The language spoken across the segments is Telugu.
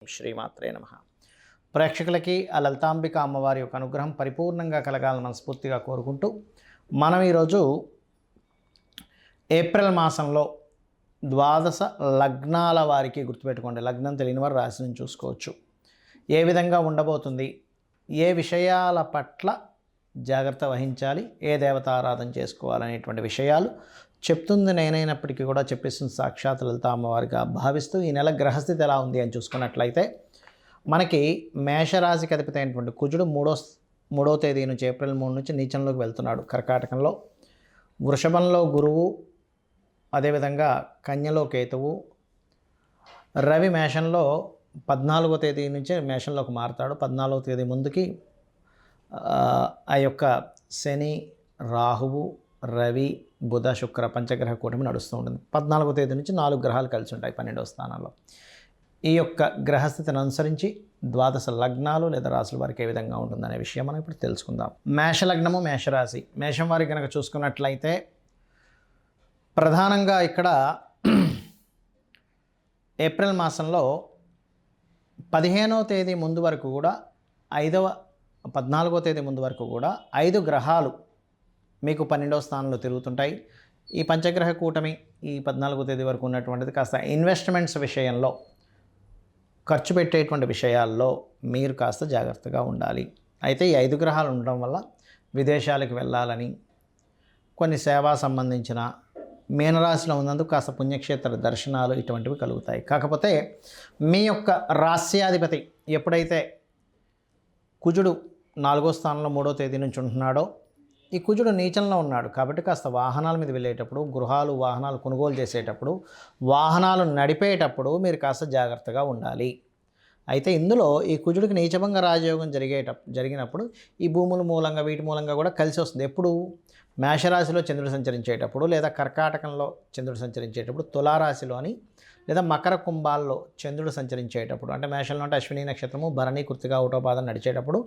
శ్రీమాత్రే నమః. ప్రేక్షకులకి ఆ లలితాంబిక అమ్మవారి యొక్క అనుగ్రహం పరిపూర్ణంగా కలగాలని మనస్ఫూర్తిగా కోరుకుంటూ మనం ఈరోజు ఏప్రిల్ మాసంలో ద్వాదశ లగ్నాల వారికి గుర్తుపెట్టుకోండి, లగ్నం తెలియని వారు రాశిని చూసుకోవచ్చు. ఏ విధంగా ఉండబోతుంది, ఏ విషయాల పట్ల జాగ్రత్త వహించాలి, ఏ దేవతారాధన చేసుకోవాలనేటువంటి విషయాలు చెప్తుంది నేనైనప్పటికీ కూడా చెప్పేస్తుంది సాక్షాత్ లలిత అమ్మవారిగా భావిస్తూ ఈ నెల గ్రహస్థితి ఎలా ఉంది అని చూసుకున్నట్లయితే మనకి మేషరాశికి అధిపతి అయినటువంటి కుజుడు మూడో తేదీ నుంచి ఏప్రిల్ 3 నుంచి నీచంలోకి వెళ్తున్నాడు కర్కాటకంలో. వృషభంలో గురువు, అదేవిధంగా కన్యలో కేతువు, రవి మేషంలో 14వ తేదీ నుంచే మేషంలోకి మారుతాడు. 14వ తేదీ ముందుకి ఆ యొక్క శని, రాహువు, రవి, బుధ, శుక్ర పంచగ్రహ కూటమి నడుస్తూ ఉంటుంది. 14వ తేదీ నుంచి 4 గ్రహాలు కలిసి ఉంటాయి 12వ స్థానంలో. ఈ యొక్క గ్రహస్థితిని అనుసరించి ద్వాదశ లగ్నాలు లేదా రాశుల వారికి ఏ విధంగా ఉంటుందనే విషయం మనం ఇప్పుడు తెలుసుకుందాం. మేషలగ్నము, మేషరాశి. మేషం వారికి కనుక చూసుకున్నట్లయితే ప్రధానంగా ఇక్కడ ఏప్రిల్ మాసంలో 15వ తేదీ ముందు వరకు కూడా 14వ తేదీ ముందు వరకు కూడా 5 గ్రహాలు మీకు 12వ స్థానంలో తిరుగుతుంటాయి. ఈ పంచగ్రహ కూటమి ఈ 14వ తేదీ వరకు ఉన్నటువంటిది కాస్త ఇన్వెస్ట్మెంట్స్ విషయంలో, ఖర్చు పెట్టేటువంటి విషయాల్లో మీరు కాస్త జాగ్రత్తగా ఉండాలి. అయితే ఈ 5 గ్రహాలు ఉండడం వల్ల విదేశాలకు వెళ్ళాలని, కొన్ని సేవా సంబంధించిన మీనరాశిలో ఉన్నందుకు కాస్త పుణ్యక్షేత్ర దర్శనాలు ఇటువంటివి కలుగుతాయి. కాకపోతే మీ యొక్క రాస్యాధిపతి ఎప్పుడైతే కుజుడు 4వ స్థానంలో 3వ తేదీ నుంచి ఉంటున్నాడో, ఈ కుజుడు నీచంలో ఉన్నాడు కాబట్టి కాస్త వాహనాల మీద వెళ్ళేటప్పుడు, గృహాలు వాహనాలు కొనుగోలు చేసేటప్పుడు, వాహనాలు నడిపేటప్పుడు మీరు కాస్త జాగ్రత్తగా ఉండాలి. అయితే ఇందులో ఈ కుజుడికి నీచభంగ రాజయోగం జరిగినప్పుడు ఈ భూముల మూలంగా వీటి మూలంగా కూడా కలిసి వస్తుంది. ఎప్పుడు మేషరాశిలో చంద్రుడు సంచరించేటప్పుడు, లేదా కర్కాటకంలో చంద్రుడు సంచరించేటప్పుడు, తులారాశిలోని లేదా మకర కుంభాల్లో చంద్రుడు సంచరించేటప్పుడు, అంటే మేషంలో అంటే అశ్విని నక్షత్రము, భరణి, కృత్తిక, ఔటోపాదం నడిచేటప్పుడు,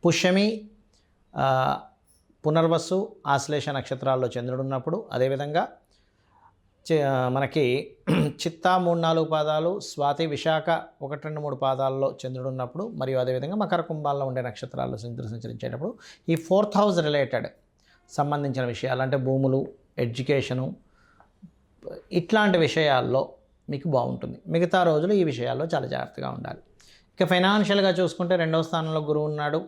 పుష్యమి, పునర్వసు, ఆశ్లేష నక్షత్రాల్లో చంద్రుడు ఉన్నప్పుడు, అదేవిధంగా మనకి చిత్తా 3-4 పాదాలు, స్వాతి, విశాఖ 1-2-3 పాదాల్లో చంద్రుడు ఉన్నప్పుడు, మరియు అదేవిధంగా మకర కుంభాల్లో ఉండే నక్షత్రాల్లో చంద్రుడు సంచరించేటప్పుడు ఈ 4th హౌస్ రిలేటెడ్ సంబంధించిన విషయాలు అంటే భూములు, ఎడ్యుకేషను ఇట్లాంటి విషయాల్లో మీకు బాగుంటుంది. మిగతా రోజులు ఈ విషయాల్లో చాలా జాగ్రత్తగా ఉండాలి. ఇక ఫైనాన్షియల్గా చూసుకుంటే 2వ స్థానంలో గురువు ఉన్నాడు.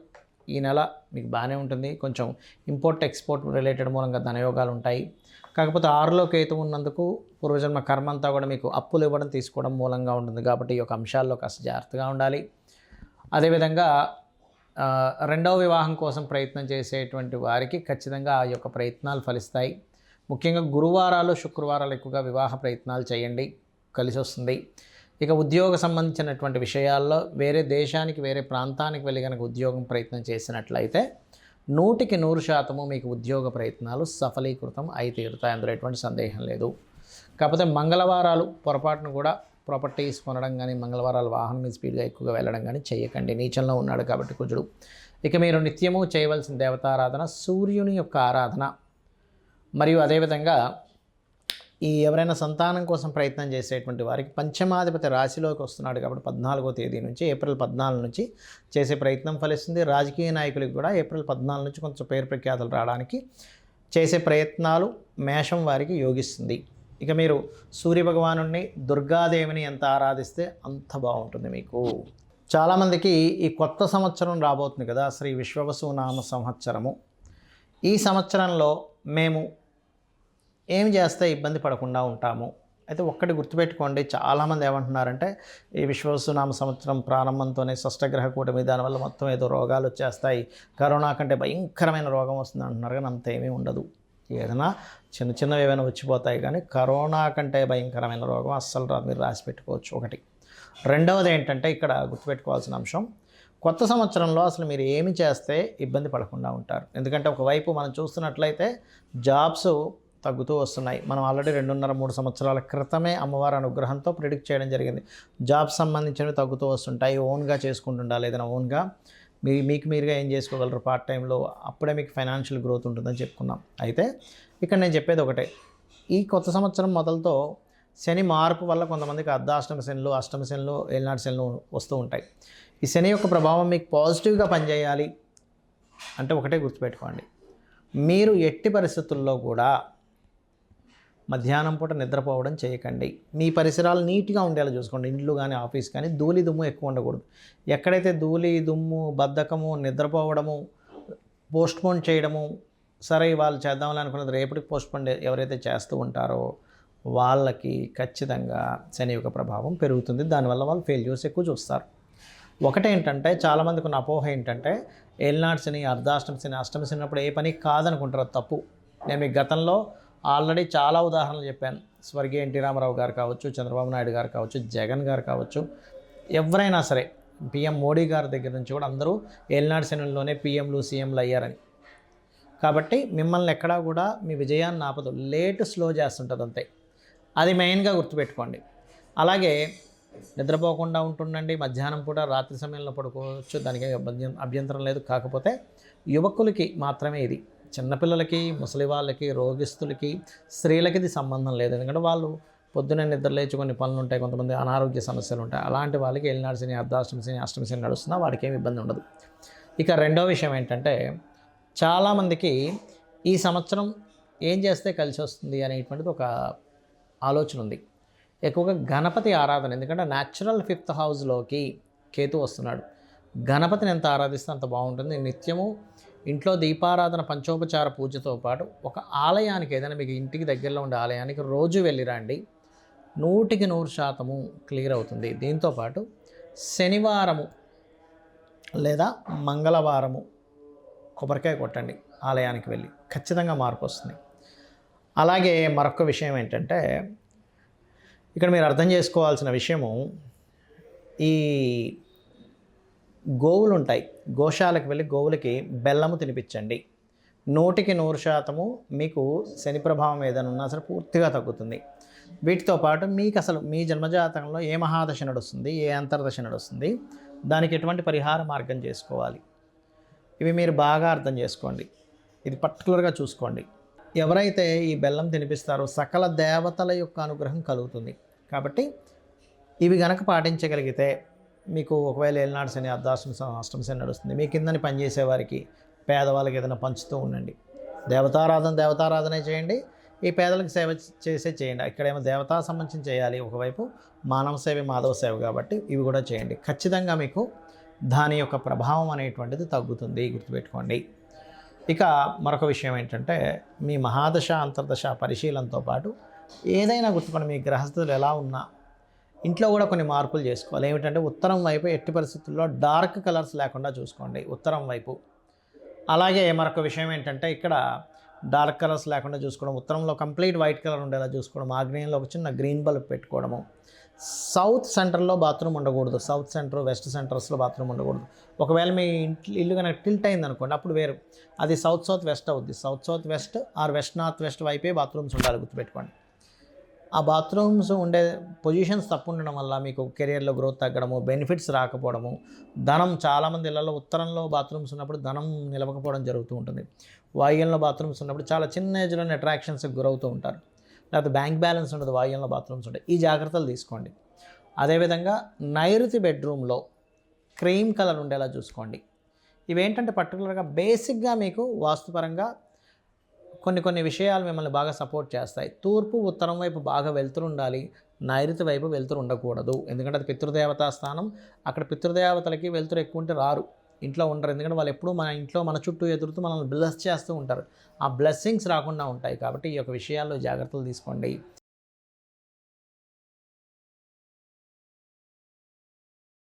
ఈ నెల మీకు బాగానే ఉంటుంది. కొంచెం ఇంపోర్ట్ ఎక్స్పోర్ట్ రిలేటెడ్ మూలంగా ధనయోగాలు ఉంటాయి. కాకపోతే 6లో కేతు ఉన్నందుకు పూర్వజన్మ కర్మ అంతా కూడా మీకు అప్పులు ఇవ్వడం తీసుకోవడం మూలంగా ఉంటుంది. కాబట్టి ఈ యొక్క అంశాల్లో కాస్త జాగ్రత్తగా ఉండాలి. అదేవిధంగా 2వ వివాహం కోసం ప్రయత్నం చేసేటువంటి వారికి ఖచ్చితంగా ఆ యొక్క ప్రయత్నాలు ఫలిస్తాయి. ముఖ్యంగా గురువారాలు, శుక్రవారాలు ఎక్కువగా వివాహ ప్రయత్నాలు చేయండి, కలిసి వస్తుంది. ఇక ఉద్యోగ సంబంధించినటువంటి విషయాల్లో వేరే దేశానికి, వేరే ప్రాంతానికి వెళ్ళి కనుక ఉద్యోగం ప్రయత్నం చేసినట్లయితే 100% మీకు ఉద్యోగ ప్రయత్నాలు సఫలీకృతం అయి తీరుతాయి. అందులో ఎటువంటి సందేహం లేదు. కాకపోతే మంగళవారాలు పొరపాటును కూడా ప్రాపర్టీస్ కొనడం కానీ, మంగళవారాలు వాహనం మీద స్పీడ్గా ఎక్కువగా వెళ్ళడం కానీ చేయకండి. నీచంలో ఉన్నాడు కాబట్టి కుజుడు. ఇక మీరు నిత్యము చేయవలసిన దేవతారాధన సూర్యుని యొక్క ఆరాధన, మరియు అదేవిధంగా ఈ ఎవరైనా సంతానం కోసం ప్రయత్నం చేసేటువంటి వారికి పంచమాధిపతి రాశిలోకి వస్తున్నాడు కాబట్టి 14వ తేదీ నుంచి ఏప్రిల్ 14 నుంచి చేసే ప్రయత్నం ఫలిస్తుంది. రాజకీయ నాయకులకు కూడా ఏప్రిల్ 14 నుంచి కొంచెం పేరు ప్రఖ్యాతులు రావడానికి చేసే ప్రయత్నాలు మేషం వారికి యోగిస్తుంది. ఇక మీరు సూర్యభగవాను, దుర్గాదేవిని ఎంత ఆరాధిస్తే అంత బాగుంటుంది మీకు. చాలామందికి ఈ కొత్త సంవత్సరం రాబోతుంది కదా, శ్రీ విశ్వవసు నామ సంవత్సరము. ఈ సంవత్సరంలో మేము ఏం చేస్తే ఇబ్బంది పడకుండా ఉంటాము. అయితే ఒక్కటి గుర్తుపెట్టుకోండి, చాలామంది ఏమంటున్నారంటే ఈ విశ్వవసునామ సంవత్సరం ప్రారంభంతోనే షష్టగ్రహ కూటమి, దానివల్ల మొత్తం ఏదో రోగాలు వచ్చేస్తాయి, కరోనా కంటే భయంకరమైన రోగం వస్తుంది అంటున్నారు. కానీ అంత ఏమీ ఉండదు. ఏదైనా చిన్నవి ఏమైనా వచ్చిపోతాయి, కానీ కరోనా కంటే భయంకరమైన రోగం అస్సలు రాదు. మీరు రాసి పెట్టుకోవచ్చు. ఒకటి. రెండవది ఏంటంటే ఇక్కడ గుర్తుపెట్టుకోవాల్సిన అంశం, కొత్త సంవత్సరంలో అసలు మీరు ఏమి చేస్తే ఇబ్బంది పడకుండా ఉంటారు. ఎందుకంటే ఒకవైపు మనం చూస్తున్నట్లయితే జాబ్స్ తగ్గుతూ వస్తున్నాయి. మనం ఆల్రెడీ 2.5-3 సంవత్సరాల క్రితమే అమ్మవారి అనుగ్రహంతో ప్రిడిక్ట్ చేయడం జరిగింది. జాబ్స్ సంబంధించినవి తగ్గుతూ వస్తుంటాయి. ఓన్గా చేసుకుంటుండాలి. ఏదైనా ఓన్గా మీకు మీరుగా ఏం చేసుకోగలరు పార్ట్ టైంలో, అప్పుడే మీకు ఫైనాన్షియల్ గ్రోత్ ఉంటుందని చెప్పుకున్నాం. అయితే ఇక్కడ నేను చెప్పేది ఒకటే, ఈ కొత్త సంవత్సరం మొదలుతో శని మార్పు వల్ల కొంతమందికి అర్ధాష్టమ శనులు, అష్టమ శనులు, ఏలినాటి శనులు వస్తూ ఉంటాయి. ఈ శని యొక్క ప్రభావం మీకు పాజిటివ్గా పనిచేయాలి అంటే ఒకటే గుర్తుపెట్టుకోండి, మీరు ఎట్టి పరిస్థితుల్లో కూడా మధ్యాహ్నం పూట నిద్రపోవడం చేయకండి. మీ పరిసరాలు నీట్గా ఉండేలా చూసుకోండి. ఇండ్లు కానీ ఆఫీస్ కానీ ధూళి దుమ్ము ఎక్కువ ఉండకూడదు. ఎక్కడైతే ధూళి దుమ్ము, బద్ధకము, నిద్రపోవడము, పోస్ట్పోన్ చేయడము, సరే వాళ్ళు చేద్దామని అనుకున్నది రేపటికి పోస్ట్పోన్ ఎవరైతే చేస్తూ ఉంటారో వాళ్ళకి ఖచ్చితంగా శని యొక్క ప్రభావం పెరుగుతుంది. దానివల్ల వాళ్ళు ఫెయిల్యూర్స్ ఎక్కువ చూస్తారు. ఒకటేంటంటే చాలామందికి ఉన్న అపోహ ఏంటంటే ఏలినాటి శని, అర్ధాష్టమ శని, అష్టమ శని అప్పుడు ఏ పని కాదనుకుంటారు. తప్పు. నేను మీకు గతంలో ఆల్రెడీ చాలా ఉదాహరణలు చెప్పాను. స్వర్గీయ ఎన్టీ రామారావు గారు కావచ్చు, చంద్రబాబు నాయుడు గారు కావచ్చు, జగన్ గారు కావచ్చు, ఎవరైనా సరే పిఎం మోడీ గారి దగ్గర నుంచి కూడా అందరూ ఏలినాటి శనుల్లోనే పిఎంలు, సీఎంలు అయ్యారని. కాబట్టి మిమ్మల్ని ఎక్కడా కూడా మీ విజయాన్ని ఆపదు, లేట్ స్లో చేస్తుంటుంది అంతే. అది మెయిన్గా గుర్తుపెట్టుకోండి. అలాగే నిద్రపోకుండా ఉంటుండండి. మధ్యాహ్నం పూట, రాత్రి సమయంలో పడుకోవచ్చు, దానికి అభ్యంతరం లేదు. కాకపోతే యువకులకి మాత్రమే ఇది. చిన్నపిల్లలకి, ముసలి వాళ్ళకి, రోగిస్తులకి, స్త్రీలకి ఇది సంబంధం లేదు. ఎందుకంటే వాళ్ళు పొద్దున్నే నిద్ర లేచి కొన్ని పనులు ఉంటాయి, కొంతమంది అనారోగ్య సమస్యలు ఉంటాయి. అలాంటి వాళ్ళకి ఏలినాటి శని, అర్ధాష్టమ శని, అష్టమ శని నడుస్తున్నా వాడికి ఏమి ఇబ్బంది ఉండదు. ఇక రెండో విషయం ఏంటంటే చాలామందికి ఈ సంవత్సరం ఏం చేస్తే కలిసి వస్తుంది అనేటువంటిది ఒక ఆలోచన ఉంది. ఎక్కువగా గణపతి ఆరాధన. ఎందుకంటే న్యాచురల్ 5th హౌస్లోకి కేతు వస్తున్నాడు. గణపతిని ఎంత ఆరాధిస్తే అంత బాగుంటుంది. నిత్యము ఇంట్లో దీపారాధన, పంచోపచార పూజతో పాటు ఒక ఆలయానికి, ఏదైనా మీకు ఇంటికి దగ్గరలో ఉండే ఆలయానికి రోజు వెళ్ళిరండి. 100% క్లియర్ అవుతుంది. దీంతోపాటు శనివారము లేదా మంగళవారము కొబ్బరికాయ కొట్టండి ఆలయానికి వెళ్ళి, ఖచ్చితంగా మార్పు వస్తుంది. అలాగే మరొక విషయం ఏంటంటే ఇక్కడ మీరు అర్థం చేసుకోవాల్సిన విషయము, ఈ గోవులు ఉంటాయి, గోశాలకు వెళ్ళి గోవులకి బెల్లము తినిపించండి. 100% మీకు శని ప్రభావం ఏదైనా ఉన్నా సరే పూర్తిగా తగ్గుతుంది. వీటితో పాటు మీకు అసలు మీ జన్మజాతకంలో ఏ మహాదశ నడుస్తుంది, ఏ అంతర్దశ నడుస్తుంది, దానికి ఎటువంటి పరిహార మార్గం చేసుకోవాలి, ఇవి మీరు బాగా అర్థం చేసుకోండి. ఇది పర్టికులర్గా చూసుకోండి. ఎవరైతే ఈ బెల్లం తినిపిస్తారో సకల దేవతల యొక్క అనుగ్రహం కలుగుతుంది. కాబట్టి ఇవి గనక పాటించగలిగితే మీకు ఒకవేళ ఏలినాటి శని, అర్ధాష్టమ శని, అష్టమ శని నడుస్తుంది, మీ కిందని పనిచేసే పేదవాళ్ళకి ఏదైనా పంచుతూ ఉండండి. దేవతారాధనే చేయండి. ఈ పేదలకు సేవ చేయండి. ఇక్కడేమో దేవతా సంబంధించి చేయాలి, ఒకవైపు మానవ సేవ, మాధవ సేవ, కాబట్టి ఇవి కూడా చేయండి. ఖచ్చితంగా మీకు దాని యొక్క ప్రభావం అనేటువంటిది తగ్గుతుంది, గుర్తుపెట్టుకోండి. ఇక మరొక విషయం ఏంటంటే మీ మహాదశ, అంతర్దశ పరిశీలనతో పాటు ఏదైనా గుర్తుకోండి, మీ గ్రహస్థితులు ఎలా ఉన్నా ఇంట్లో కూడా కొన్ని మార్పులు చేసుకోవాలి. ఏమిటంటే ఉత్తరం వైపు ఎట్టి పరిస్థితుల్లో డార్క్ కలర్స్ లేకుండా చూసుకోండి, ఉత్తరం వైపు. అలాగే మరొక విషయం ఏంటంటే ఇక్కడ డార్క్ కలర్స్ లేకుండా చూసుకోవడం, ఉత్తరంలో కంప్లీట్ వైట్ కలర్ ఉండేలా చూసుకోవడం, ఆగ్నేయంలో ఒక చిన్న గ్రీన్ బల్బ్ పెట్టుకోవడము. సౌత్ సెంటర్లో బాత్రూమ్ ఉండకూడదు. సౌత్ సెంటర్, వెస్ట్ సెంటర్స్లో బాత్రూమ్ ఉండకూడదు. ఒకవేళ మీ ఇల్లు కనుక టిల్ట్ అయింది అనుకోండి, అప్పుడు వేరు, అది సౌత్ వెస్ట్ అవుద్ది. South west or west north west వైపే బాత్రూమ్స్ ఉండాలి, గుర్తుపెట్టుకోండి. ఆ బాత్రూమ్స్ ఉండే పొజిషన్స్ తప్పు ఉండడం వల్ల మీకు కెరియర్లో గ్రోత్ తగ్గడము, బెనిఫిట్స్ రాకపోవడము, ధనం, చాలామంది ఇళ్లలో ఉత్తరంలో బాత్రూమ్స్ ఉన్నప్పుడు ధనం నిలవకపోవడం జరుగుతూ ఉంటుంది. వాయువ్యంలో బాత్రూమ్స్ ఉన్నప్పుడు చాలా చిన్న ఏజ్లోనే అట్రాక్షన్స్కి గురవుతూ ఉంటారు. లేకపోతే బ్యాంక్ బ్యాలెన్స్ ఉండదు, వాయువ్యంలో బాత్రూమ్స్ ఉంటాయి. ఈ జాగ్రత్తలు తీసుకోండి. అదేవిధంగా నైరుతి బెడ్రూమ్లో క్రీమ్ కలర్ ఉండేలా చూసుకోండి. ఇవేంటంటే పర్టికులర్గా బేసిక్గా మీకు వాస్తుపరంగా కొన్ని విషయాలు మిమ్మల్ని బాగా సపోర్ట్ చేస్తాయి. తూర్పు, ఉత్తరం వైపు బాగా వెలుతురు ఉండాలి, నైరుతి వైపు వెలుతురు ఉండకూడదు. ఎందుకంటే అది పితృదేవతా స్థానం. అక్కడ పితృదేవతలకి వెలుతురు ఎక్కువ ఉంటే రారు, ఇంట్లో ఉండరు. ఎందుకంటే వాళ్ళు ఎప్పుడూ మన ఇంట్లో మన చుట్టూ ఎదురుతూ మనల్ని బ్లెస్ చేస్తూ ఉంటారు. ఆ బ్లెస్సింగ్స్ రాకుండా ఉంటాయి. కాబట్టి ఈ యొక్క విషయాల్లో జాగ్రత్తలు తీసుకోండి.